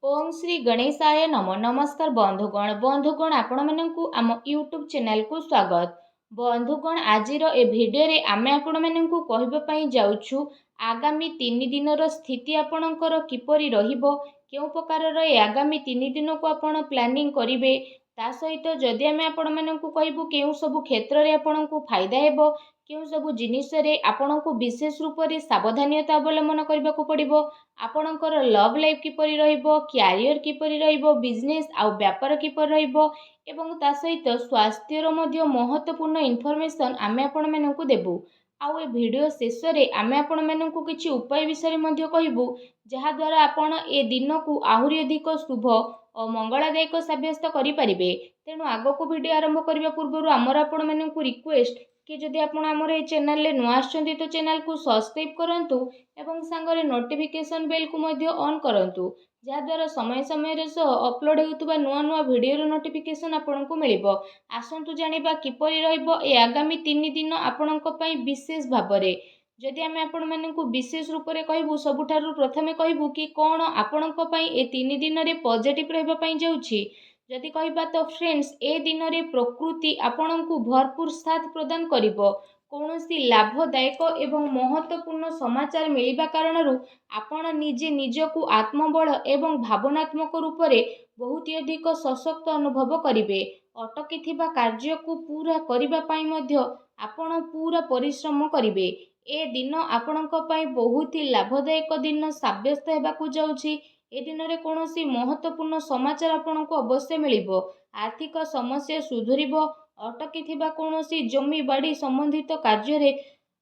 ओम श्री गणेशाय नम नमस्कार बंधुगण आपण मानकु आम यूट्यूब चैनल को स्वागत। बंधुगण आजिर ए भिडियो रे आमे आपण मानकु कहबा पई जाउछु आगामी 3 दिनर स्थिति आपणकर किपरि रहिबो, केउ प्रकार ए आगामी 3 दिन को आपण प्लानिंग करिवे, ता सहित जदि आमे आपण मानकु कहबु केउ सब क्षेत्र रे आपणकु फायदा हेबो, केउ सब जिनिस रे आपणकु विशेष रूप रे सावधानता अवलंबन करबाकू पड़िबो, आपणकर लव लाइफ किपरि रहिबो, क्यारियर किपरि रहिबो, बिजनेस आउ व्यापार किपरि रहिबो एवं ता सहित स्वास्थ्यर मध्य महत्वपूर्ण इनफॉरमेशन आमे आपण मानकु देबु। आउ ए वीडियो शेष रे आमे आपण मानकु किछि उपाय विषय मध्य कहिबु, जहा द्वारा आपण ए दिन को आहुरी अधिक शुभ और मंगलदायक सब्यस्त करि परिबे। तेणु आगो को वीडियो आरंभ करबा पूर्व आमर आपण मानकु रिक्वेस्ट कि जदि आपण आमर ए चैनल ले नुआ आछंती तो चैनल को सब्सक्राइब करंतु एवं सांगरे नोटिफिकेशन बेल को मध्य ऑन करंतु, जहा द्वारा समय समय रे सो अपलोड हेउतबा नुआ नुआ वीडियो रो नोटिफिकेशन आपण को मिलिबो। आसंतु जानिबा किपरि रहइबो ए आगामी 3 दिन आपणक पई विशेष भाबरे। जदि आमे आपण मानकु विशेष रूप रे कहबु, सबुठारु प्रथमे कहबु कि कोन आपणक पई ए 3 दिन रे पॉजिटिव रहबा पई जाउछि। जदि कहबा तो फ्रेंड्स, ए दिन रे प्रकृति आपणकु भरपूर साथ प्रदान करिबो। कौनसी लाभदायक एवं महत्वपूर्ण समाचार मिलिबा कारणरू आपण निजे निजकु आत्मबल एवं भावनात्मक रूप से बहुत अधिक सशक्त अनुभव करिवे। अटकी थिबा कार्य को पूरा करिबा पई मध्य आपण पूरा परिश्रम करिवे। ए दिन आपणक पई बहुत ही लाभदायक दिन साब्यस्त हेबाकू जाउछि। ए दिन रे कौनसी महत्वपूर्ण समाचार आपणको अवश्य मिलिबो। आर्थिक समस्या सुधुरिबो। अटकी थिबा कौनसी जमी बाड़ी संबंधित कार्य रे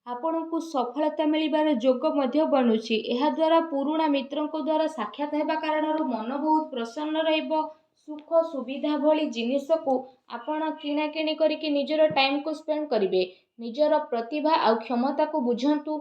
आपणको सफलता मिलिबार जोग मध्य बनुछि। एहा द्वारा पुराणा मित्रंको द्वारा साक्षात हेबा कारणरू मन बहुत प्रसन्न रहिबो। सुख सुविधा भली जिनिस को आपण किणा किणी करिके निजर टाइम को स्पेंड करिवे। निजर प्रतिभा आ क्षमता को बुझंतु।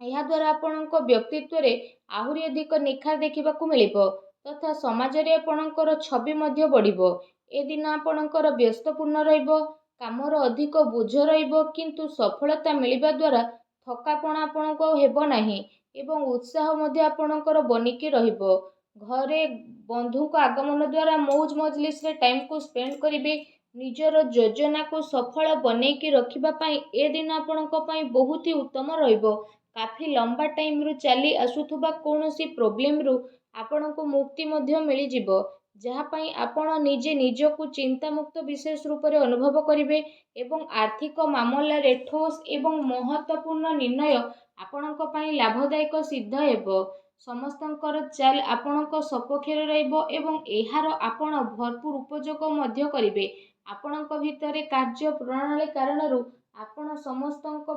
यह द्वारा आपणको व्यक्तित्व रे आहुरी अधिक निखार देखिबाकू मिलिबो तथा समाज रे आपणकर छवि मध्य बढ़िबो। ए दिन आपणकर व्यस्तपूर्ण रहिबो, कामर अधिक बोझ रहिबो, किंतु सफलता मिलिबा द्वारा थकापण आपणको हेबो नाही एवं उत्साह मध्य आपणकर बनिकी रहिबो। घरे बंधु को आगमन द्वारा मौज मजलिस रे टाइम को स्पेंड करिवे। निजर योजना को सफल बनेकी रखिबा पई ए दिन आपणको पई बहुत ही उत्तम रहिबो। काफी लंबा टाइम रु चली आसुथुबा कौनसी प्रॉब्लम रु आपणको मुक्ति मध्य मिली जिवो, जहा पई आपण निजे निजकु चिंता मुक्त विशेष रूप रे अनुभव करिवे एवं आर्थिक मामला रे ठोस एवं महत्वपूर्ण निर्णय आपणको पई लाभदायक सिद्ध हेबो। समस्तंकर चाल आपणको सपक्षरे रहइबो एवं एहार आपण भरपूर उपयोग मध्य करिवे। आपणको भितरे कार्य प्रणाली कारणरू आपण समस्तंको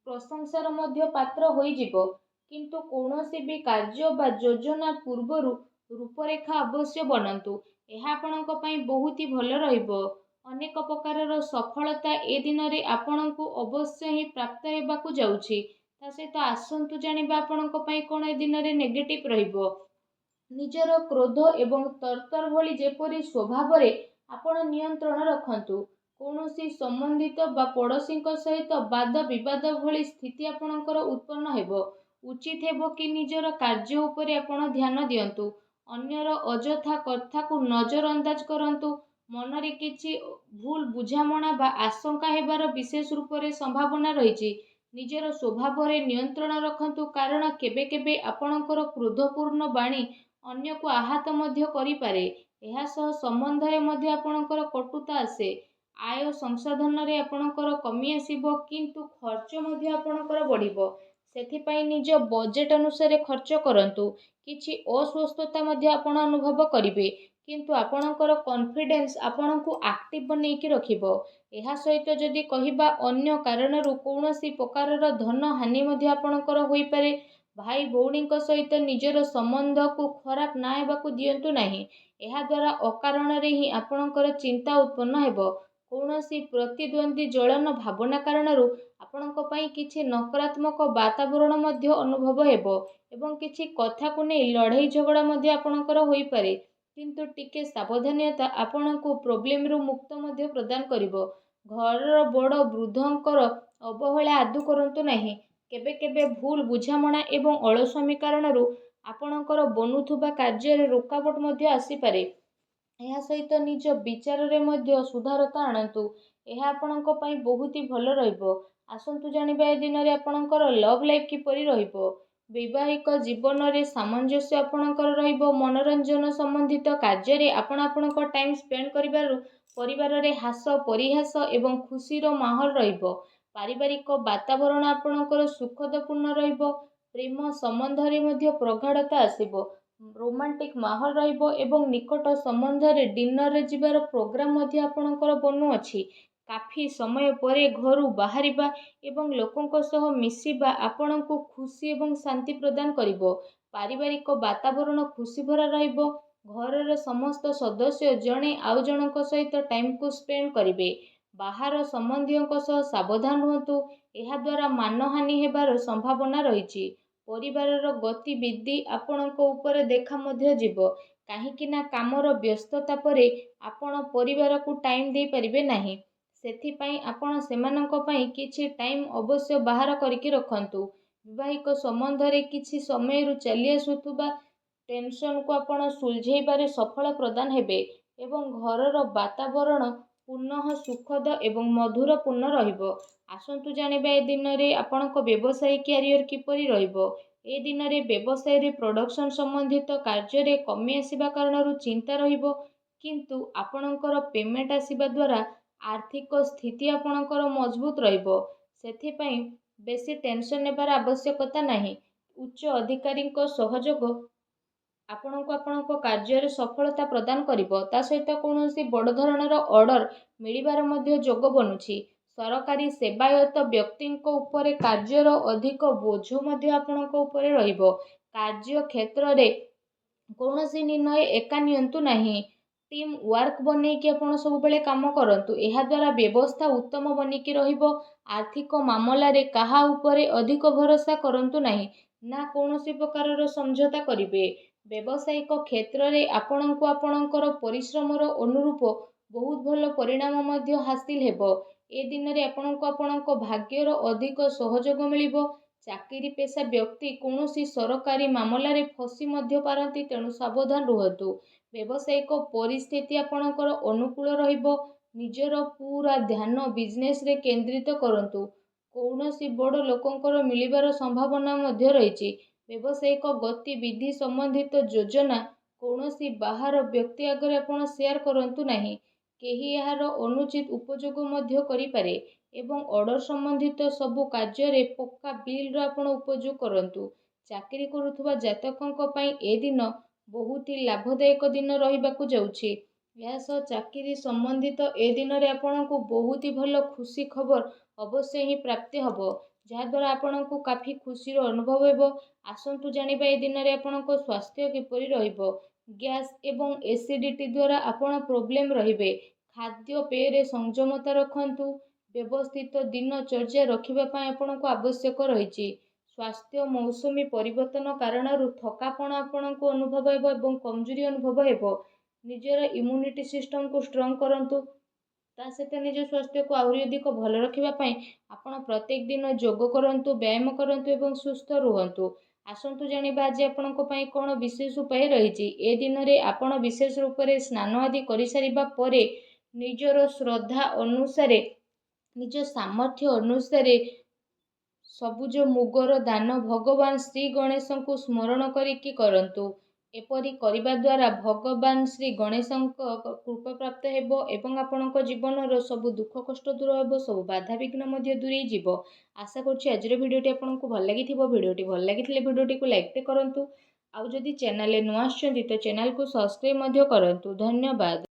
प्रशंसार मध्य पात्र होई जिवो, किंतु कौनसी भी कार्य बा योजना पूर्वरु रूपरेखा अवश्य बनंतु। एहा आपणको पई बहुत ही भल रहिबो। अनेक प्रकारर सफलता ए दिन रे आपणको अवश्य ही प्राप्त हेबाकू जाउछि। ता सहित आसंतु जानिबा आपणको पई कोन ए दिन रे नेगेटिव रहिबो। निजर क्रोध एवं तरतर भली जेपरि स्वभाव रे आपण नियंत्रण रखंतु। कौनसी संबंधित बा पड़ोसी सहित वाद विवाद भली स्थिति आपणकर उत्पन्न हेबो। उचित हेबो कि निजर कार्य उपरे आपण ध्यान दियंतु। अन्यर अजथा कथा को नजर अंदाज करंतु। मन रे किछि भूल बुझामणा बा आशंका हेबार विशेष रूप रे संभावना रहिछि। निजर स्वभाव रे नियंत्रण रखंतु, कारण केबे केबे आपणकर क्रोधपूर्ण बाणी अन्य को आहत मध्य करि पारे। एहा सह संबंध रे मध्य आपणकर कटुता आसे। आय संसाधन रे आपणकर कमी आसीबो, किंतु खर्च मध्य आपणकर बढ़िबो। सेथिपाई निज बजेट अनुसार खर्च करंतु। किछि अस्वस्थता मध्य आपण अनुभव करिवे, किंतु आपणकर कॉन्फिडेंस आपणको एक्टिव बनेकी रखिबो। एहा सहित जदि कहिबा अन्य कारणरू कौनसी प्रकारर धन हानि मध्य आपणकर होई पारे। भाई भौणी सहित निजर संबंध को खराब ना हेबाकू दियंतु नाही। एहा द्वारा अकारण रे ही आपणकर चिंता उत्पन्न हेबो। कौनसी प्रतिद्वंदी जलन भावना कारणरू आपणको पई किछि नकारात्मक वातावरण मध्य अनुभव हेबो एवं किछि कथा को नै लड़ाई झगड़ा मध्य आपणकर होई पारे, किंतु टिके सावधानता आपणको प्रॉब्लम रु मुक्त मध्य प्रदान करिवो। घर बड़ वृद्धंकर अवहेला आदु करंतु नाही। केबे केबे भूल बुझामणा एवं अलस्वामी कारणरू ଆପଣଙ୍କର ବନୁଥିବା କାର୍ଯ୍ୟରେ ରୋକାବଟ ମଧ୍ୟ ଆସିପାରେ। ଏହା ସହିତ ନିଜ ବିଚାରରେ ମଧ୍ୟ ସୁଧାରତା ଆଣନ୍ତୁ। ଏହା ଆପଣଙ୍କ ପାଇଁ ବହୁତ ହି ଭଲ ରହିବ। ଆସନ୍ତୁ ଜାଣିବା ଏ ଦିନରେ ଆପଣଙ୍କର ଲଭ୍ ଲାଇଫ୍ କିପରି ରହିବ। ବୈବାହିକ ଜୀବନରେ ସାମଞ୍ଜସ୍ୟ ଆପଣଙ୍କର ରହିବ। ମନୋରଞ୍ଜନ ସମ୍ବନ୍ଧିତ କାର୍ଯ୍ୟରେ ଆପଣ ଆପଣଙ୍କ ଟାଇମ୍ ସ୍ପେଣ୍ଡ କରିବାରୁ ପରିବାରରେ ହାସ ପରିହାସ ଏବଂ ଖୁସିର ମାହୋଲ ରହିବ। ପାରିବାରିକ ବାତାବରଣ ଆପଣଙ୍କର ସୁଖଦପୂର୍ଣ୍ଣ ରହିବ। ପ୍ରେମ ସମ୍ବନ୍ଧରେ ମଧ୍ୟ ପ୍ରଗାଢ଼ତା ଆସିବ। ରୋମାଣ୍ଟିକ ମାହୋଲ ରହିବ ଏବଂ ନିକଟ ସମ୍ବନ୍ଧରେ ଡିନରରେ ଯିବାର ପ୍ରୋଗ୍ରାମ ମଧ୍ୟ ଆପଣଙ୍କର ବନୁଅଛି। କାଫି ସମୟ ପରେ ଘରୁ ବାହାରିବା ଏବଂ ଲୋକଙ୍କ ସହ ମିଶିବା ଆପଣଙ୍କୁ ଖୁସି ଏବଂ ଶାନ୍ତି ପ୍ରଦାନ କରିବ। ପାରିବାରିକ ବାତାବରଣ ଖୁସି ଭରା ରହିବ। ଘରର ସମସ୍ତ ସଦସ୍ୟ ଜଣେ ଆଉ ଜଣଙ୍କ ସହିତ ଟାଇମକୁ ସ୍ପେଣ୍ଡ କରିବେ। ବାହାର ସମ୍ବନ୍ଧୀୟଙ୍କ ସହ ସାବଧାନ ରୁହନ୍ତୁ। ଏହାଦ୍ୱାରା ମାନହାନି ହେବାର ସମ୍ଭାବନା ରହିଛି। ପରିବାରର ଗତିବିଧି ଆପଣଙ୍କ ଉପରେ ଦେଖା ମଧ୍ୟ ଯିବ। କାହିଁକି ନା କାମର ବ୍ୟସ୍ତତା ପରେ ଆପଣ ପରିବାରକୁ ଟାଇମ୍ ଦେଇପାରିବେ ନାହିଁ। ସେଥିପାଇଁ ଆପଣ ସେମାନଙ୍କ ପାଇଁ କିଛି ଟାଇମ୍ ଅବଶ୍ୟ ବାହାର କରିକି ରଖନ୍ତୁ। ବୈବାହିକ ସମ୍ବନ୍ଧରେ କିଛି ସମୟରୁ ଚାଲି ଆସୁଥିବା ଟେନସନକୁ ଆପଣ ସୁଲଝେଇବାରେ ସଫଳ ପ୍ରଦାନ ହେବେ ଏବଂ ଘରର ବାତାବରଣ ପୁନଃ ସୁଖଦ ଏବଂ ମଧୁରପୂର୍ଣ୍ଣ ରହିବ। ଆସନ୍ତୁ ଜାଣିବା ଏ ଦିନରେ ଆପଣଙ୍କ ବ୍ୟବସାୟିକ କ୍ୟାରିୟର କିପରି ରହିବ। ଏ ଦିନରେ ବ୍ୟବସାୟରେ ପ୍ରଡକ୍ସନ ସମ୍ବନ୍ଧିତ କାର୍ଯ୍ୟରେ କମି ଆସିବା କାରଣରୁ ଚିନ୍ତା ରହିବ, କିନ୍ତୁ ଆପଣଙ୍କର ପେମେଣ୍ଟ ଆସିବା ଦ୍ୱାରା ଆର୍ଥିକ ସ୍ଥିତି ଆପଣଙ୍କର ମଜବୁତ ରହିବ। ସେଥିପାଇଁ ବେଶୀ ଟେନସନ ନେବାର ଆବଶ୍ୟକତା ନାହିଁ। ଉଚ୍ଚ ଅଧିକାରୀଙ୍କ ସହଯୋଗ ଆପଣଙ୍କୁ ଆପଣଙ୍କ କାର୍ଯ୍ୟରେ ସଫଳତା ପ୍ରଦାନ କରିବ। ତା ସହିତ କୌଣସି ବଡ଼ ଧରଣର ଅର୍ଡର ମିଳିବାର ମଧ୍ୟ ଯୋଗ ବନୁଛି। ସରକାରୀ ସେବାୟତ ବ୍ୟକ୍ତିଙ୍କ ଉପରେ କାର୍ଯ୍ୟର ଅଧିକ ବୋଝ ମଧ୍ୟ ଆପଣଙ୍କ ଉପରେ ରହିବ। କାର୍ଯ୍ୟ କ୍ଷେତ୍ରରେ କୌଣସି ନିର୍ଣ୍ଣୟ ଏକା ନିଅନ୍ତୁ ନାହିଁ। ଟିମ୍ ୱାର୍କ ବନେଇକି ଆପଣ ସବୁବେଳେ କାମ କରନ୍ତୁ। ଏହାଦ୍ୱାରା ବ୍ୟବସ୍ଥା ଉତ୍ତମ ବନିକି ରହିବ। ଆର୍ଥିକ ମାମଲାରେ କାହା ଉପରେ ଅଧିକ ଭରସା କରନ୍ତୁ ନାହିଁ, ନା କୌଣସି ପ୍ରକାରର ସମଝୋତା କରିବେ। ବ୍ୟବସାୟିକ କ୍ଷେତ୍ରରେ ଆପଣଙ୍କୁ ଆପଣଙ୍କର ପରିଶ୍ରମର ଅନୁରୂପ ବହୁତ ଭଲ ପରିଣାମ ମଧ୍ୟ ହାସିଲ ହେବ। ଏ ଦିନରେ ଆପଣଙ୍କୁ ଆପଣଙ୍କ ଭାଗ୍ୟର ଅଧିକ ସହଯୋଗ ମିଳିବ। ଚାକିରି ପେଶା ବ୍ୟକ୍ତି କୌଣସି ସରକାରୀ ମାମଲାରେ ଫସି ମଧ୍ୟ ପାରନ୍ତି, ତେଣୁ ସାବଧାନ ରୁହନ୍ତୁ। ବ୍ୟବସାୟିକ ପରିସ୍ଥିତି ଆପଣଙ୍କର ଅନୁକୂଳ ରହିବ। ନିଜର ପୁରା ଧ୍ୟାନ ବିଜନେସରେ କେନ୍ଦ୍ରିତ କରନ୍ତୁ। କୌଣସି ବଡ଼ ଲୋକଙ୍କର ମିଳିବାର ସମ୍ଭାବନା ମଧ୍ୟ ରହିଛି। ବ୍ୟବସାୟିକ ଗତିବିଧି ସମ୍ବନ୍ଧିତ ଯୋଜନା କୌଣସି ବାହାର ବ୍ୟକ୍ତି ଆଗରେ ଆପଣ ସେୟାର କରନ୍ତୁ ନାହିଁ। କେହି ଏହାର ଅନୁଚିତ ଉପଯୋଗ ମଧ୍ୟ କରିପାରେ ଏବଂ ଅର୍ଡର ସମ୍ବନ୍ଧିତ ସବୁ କାର୍ଯ୍ୟରେ ପକ୍କା ବିଲ୍ର ଆପଣ ଉପଯୋଗ କରନ୍ତୁ। ଚାକିରି କରୁଥିବା ଜାତକଙ୍କ ପାଇଁ ଏ ଦିନ ବହୁତ ହି ଲାଭଦାୟକ ଦିନ ରହିବାକୁ ଯାଉଛି। ଏହା ସହ ଚାକିରି ସମ୍ବନ୍ଧିତ ଏ ଦିନରେ ଆପଣଙ୍କୁ ବହୁତ ହି ଭଲ ଖୁସି ଖବର ଅବଶ୍ୟ ହିଁ ପ୍ରାପ୍ତି ହେବ, ଯାହାଦ୍ୱାରା ଆପଣଙ୍କୁ କାଫି ଖୁସିର ଅନୁଭବ ହେବ। ଆସନ୍ତୁ ଜାଣିବା ଏ ଦିନରେ ଆପଣଙ୍କ ସ୍ୱାସ୍ଥ୍ୟ କିପରି ରହିବ। ଗ୍ୟାସ୍ ଏବଂ ଏସିଡିଟି ଦ୍ୱାରା ଆପଣ ପ୍ରୋବ୍ଲେମ ରହିବେ। ଖାଦ୍ୟପେୟରେ ସଂଯମତା ରଖନ୍ତୁ। ବ୍ୟବସ୍ଥିତ ଦିନଚର୍ଯ୍ୟା ରଖିବା ପାଇଁ ଆପଣଙ୍କୁ ଆବଶ୍ୟକ ରହିଛି। ସ୍ୱାସ୍ଥ୍ୟ ମୌସୁମୀ ପରିବର୍ତ୍ତନ କାରଣରୁ ଥକାପଣ ଆପଣଙ୍କୁ ଅନୁଭବ ହେବ ଏବଂ କମଜୋରି ଅନୁଭବ ହେବ। ନିଜର ଇମ୍ୟୁନିଟି ସିଷ୍ଟମକୁ ଷ୍ଟ୍ରଙ୍ଗ କରନ୍ତୁ। ତା ସହିତ ନିଜ ସ୍ୱାସ୍ଥ୍ୟକୁ ଆହୁରି ଅଧିକ ଭଲ ରଖିବା ପାଇଁ ଆପଣ ପ୍ରତ୍ୟେକ ଦିନ ଯୋଗ କରନ୍ତୁ, ବ୍ୟାୟାମ କରନ୍ତୁ ଏବଂ ସୁସ୍ଥ ରୁହନ୍ତୁ। ଆସନ୍ତୁ ଜାଣିବା ଆଜି ଆପଣଙ୍କ ପାଇଁ କ'ଣ ବିଶେଷ ଉପାୟ ରହିଛି। ଏ ଦିନରେ ଆପଣ ବିଶେଷ ରୂପରେ ସ୍ନାନ ଆଦି କରିସାରିବା ପରେ ନିଜର ଶ୍ରଦ୍ଧା ଅନୁସାରେ, ନିଜ ସାମର୍ଥ୍ୟ ଅନୁସାରେ ସବୁଜ ମୁଗର ଦାନ ଭଗବାନ ଶ୍ରୀ ଗଣେଶଙ୍କୁ ସ୍ମରଣ କରିକି କରନ୍ତୁ। ଏପରି କରିବା ଦ୍ୱାରା ଭଗବାନ ଶ୍ରୀ ଗଣେଶଙ୍କ କୃପା ପ୍ରାପ୍ତ ହେବ ଏବଂ ଆପଣଙ୍କ ଜୀବନର ସବୁ ଦୁଃଖ କଷ୍ଟ ଦୂର ହେବ, ସବୁ ବାଧାବିଘ୍ନ ମଧ୍ୟ ଦୂରେଇ ଯିବ। ଆଶା କରୁଛି ଆଜିର ଭିଡ଼ିଓଟି ଆପଣଙ୍କୁ ଭଲ ଲାଗିଥିବ। ଭିଡ଼ିଓଟି ଭଲ ଲାଗିଥିଲେ ଭିଡ଼ିଓଟିକୁ ଲାଇକ୍ କରନ୍ତୁ। ଆଉ ଯଦି ଚ୍ୟାନେଲରେ ନୂଆ ଆସିଛନ୍ତି ତ ଚ୍ୟାନେଲକୁ ସବସ୍କ୍ରାଇବ୍ ମଧ୍ୟ କରନ୍ତୁ। ଧନ୍ୟବାଦ।